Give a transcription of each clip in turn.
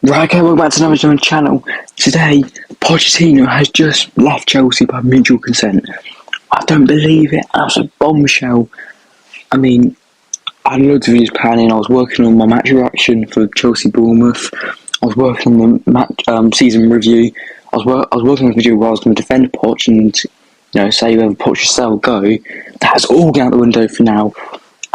Right, okay, welcome back to another channel. Today, Pochettino has just left Chelsea by mutual consent. I don't believe it. That's a bombshell. I mean, I had loads of videos planning. I was working on my match reaction for Chelsea Bournemouth. I was working on the match season review. I was working on a video where I was going to defend Poch and say whether Poch should sell or go. That's all going out the window for now.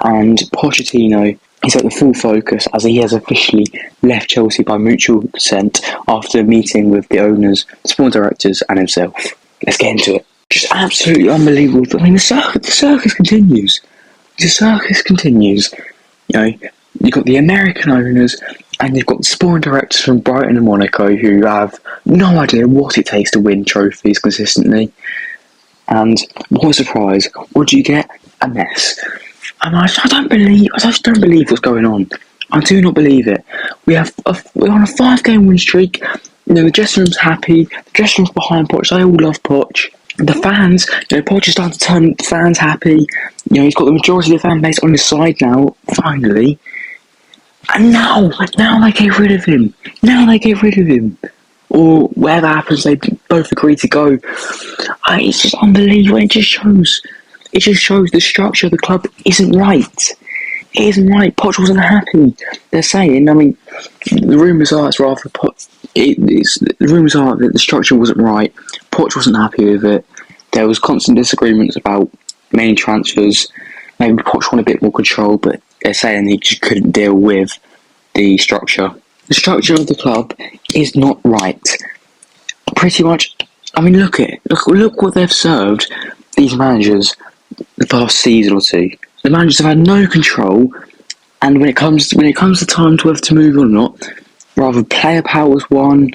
And Pochettino is at the full focus as he has officially left Chelsea by mutual consent after a meeting with the owners, sport directors, and himself. Let's get into it. Just absolutely unbelievable. I mean, the circus continues. The circus continues. You've got the American owners and you've got the sporting directors from Brighton and Monaco who have no idea what it takes to win trophies consistently. And what a surprise. What do you get? A mess. And I just don't believe what's going on. I do not believe it. We're on a 5-game win streak. The dressing room's happy. The dressing room's behind Poch. They all love Poch. The fans, Poch is starting to turn the fans happy. He's got the majority of the fan base on his side now, finally. And now they get rid of him. Or whatever happens, they both agree to go. It's just unbelievable. It just shows the structure of the club isn't right. It isn't right. Poch wasn't happy. They're saying, the rumours are the rumours are that the structure wasn't right. Poch wasn't happy with it. There was constant disagreements about main transfers. Maybe Poch wanted a bit more control, but they're saying he just couldn't deal with the structure. The structure of the club is not right. Pretty much. Look what they've served these managers the past season or two. The managers have had no control, and when it comes to time to whether to move on or not, rather player power's won,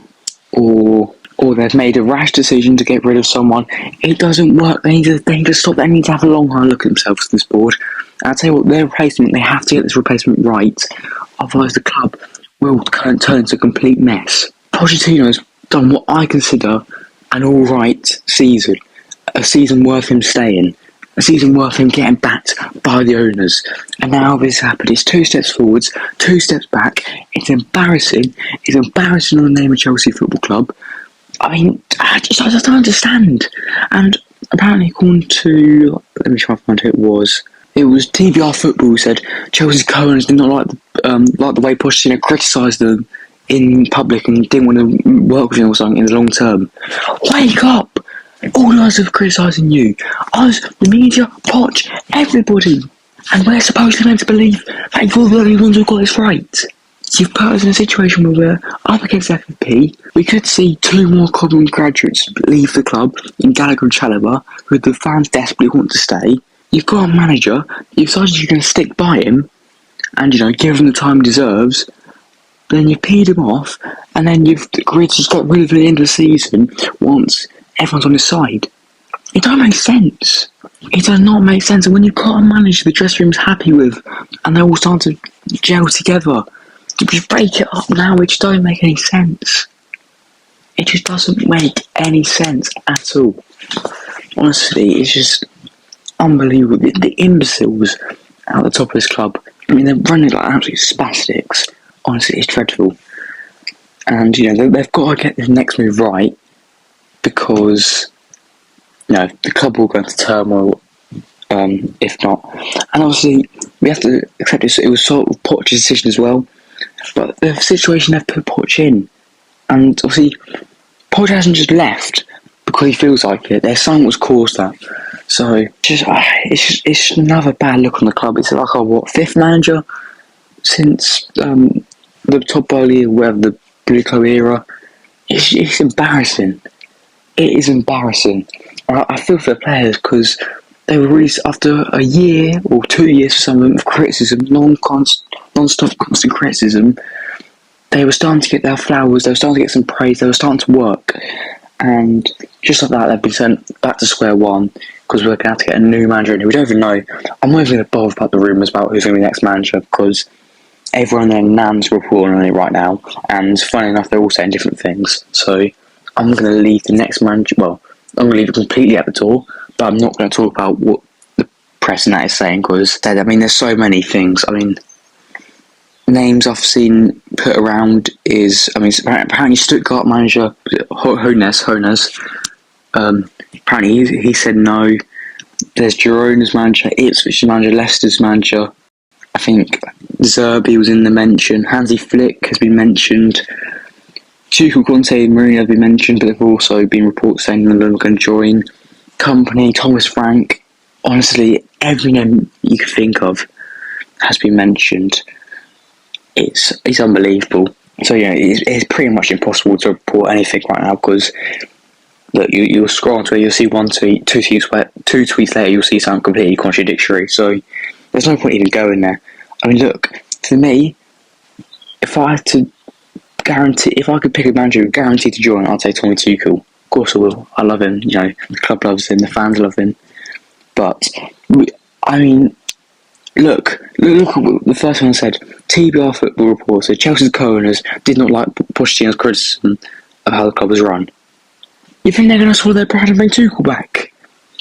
or they've made a rash decision to get rid of someone. It doesn't work. They need to stop. They need to have a long hard look at themselves at this board. And I'll tell you what, their replacement, they have to get this replacement right, otherwise the club will turn into a complete mess. Pochettino's done what I consider an alright season. A season worth him staying. A season worth him getting backed by the owners. And now this happened. It's 2 steps forwards, 2 steps back. It's embarrassing. It's embarrassing on the name of Chelsea Football Club. I just don't understand. And apparently, according to, let me try and find who it was. It was TBR Football who said Chelsea's co-owners did not like the way Pochettino criticised them in public and didn't want to work with him or something in the long term. Wake up! All of us are criticising you. Us, the media, Poch, everybody. And we're supposedly meant to believe that you're the only ones who got this right. You've put us in a situation where we're up against FFP. We could see 2 more Cobham graduates leave the club in Gallagher and Chalobah, who the fans desperately want to stay. You've got a manager, you've decided you're going to stick by him, and give him the time he deserves. Then you've peed him off, and then you've agreed to just get rid of him at the end of the season once everyone's on his side. It don't make sense. It does not make sense. And when you've got a manager the dressing room's happy with, and they all start to gel together, to just break it up now, it just don't make any sense. It just doesn't make any sense at all. Honestly, it's just unbelievable. The imbeciles at the top of this club, they're running like absolute spastics. Honestly, it's dreadful. And, they've got to get this next move right, because the club will go into turmoil if not. And obviously we have to accept this. It was sort of Poch's decision as well, but the situation they've put Poch in, and obviously Poch hasn't just left because he feels like it. There's something that's caused that. So it's just another bad look on the club. It's like our 5th manager since the Todd Bowley or whatever, the Blue era. It's embarrassing. It is embarrassing. I feel for the players because they were really, after a year or 2 years for some of them of criticism, non-stop constant criticism, they were starting to get their flowers, they were starting to get some praise, they were starting to work. And just like that, they've been sent back to square one because we're going to have to get a new manager in who we don't even know. I'm not even going to bother about the rumours about who's going to be the next manager because everyone and their nan's reporting on it right now. And funny enough, they're all saying different things. So I'm going to leave the next manager, I'm going to leave it completely at the door, but I'm not going to talk about what the press and that is saying because, there's so many things. names I've seen put around is, I mean, apparently Stuttgart manager Hoeneß. Apparently he said no. There's Girona's manager, Ipswich's manager, Leicester's manager. I think Zerbi was in the mention. Hansi Flick has been mentioned. Tuchel, Conte and Mourinho have been mentioned, but there have also been reports saying they're going to join. Company, Thomas Frank. Honestly, every name you could think of has been mentioned. It's unbelievable. So yeah, it's pretty much impossible to report anything right now because look, you'll scroll onto it, you'll see one tweet, two tweets later, you'll see something completely contradictory. So there's no point even going there. I mean, look, for me, if I could pick a manager guaranteed to join, I'd say Tommy Tuchel. Of course I will. I love him. The club loves him. The fans love him. But I mean, look at the first one I said. TBR Football Report said Chelsea's co-owners did not like Pochettino's criticism of how the club was run. You think they're going to swallow their pride and bring Tuchel back?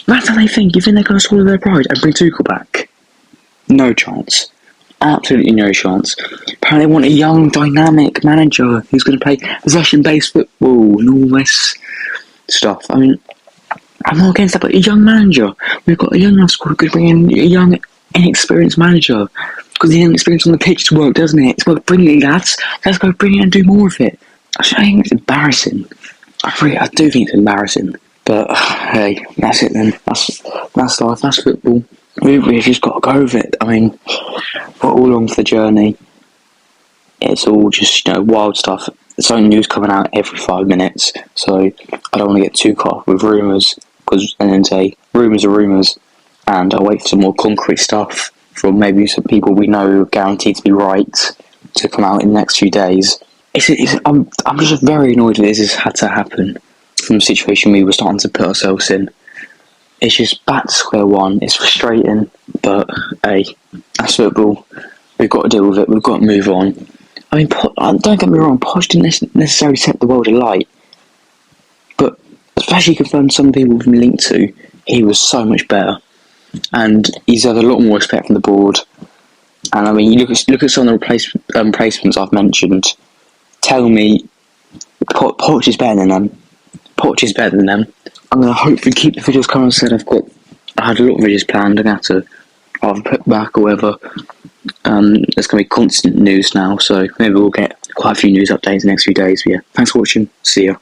That's how they think. You think they're going to swallow their pride and bring Tuchel back? No chance. Absolutely no chance. Apparently they want a young, dynamic manager who's going to play possession-based football and all this stuff. I mean, I'm not against that, but a young manager. We've got a young enough squad who could bring in a young, inexperienced manager. Because the inexperience on the pitch to work, doesn't it? It's worked brilliantly, lads. Let's go bring it and do more of it. I think it's embarrassing. I do think it's embarrassing. But, hey, that's it then. That's life, that's football. We've just got to go with it. I mean, we're all along for the journey. It's all just, wild stuff. There's only news coming out every 5 minutes. So, I don't want to get too caught up with rumours. And then say, rumours are rumours. And I'll wait for some more concrete stuff from maybe some people we know guaranteed to be right to come out in the next few days. I'm just very annoyed that this has had to happen from the situation we were starting to put ourselves in. It's just back to square one. It's frustrating, but hey, that's football. We've got to deal with it. We've got to move on. I mean, don't get me wrong, Poch didn't necessarily set the world alight, but especially confirmed some people we've been linked to, he was so much better. And he's had a lot more respect from the board. And I mean, you look at some of the replacements I've mentioned. Tell me, Poch is better than them. Poch is better than them. I'm going to hopefully keep the videos coming. I had a lot of videos planned. I'm going to have to either put back or whatever. There's going to be constant news now, so maybe we'll get quite a few news updates in the next few days. But yeah, thanks for watching. See ya.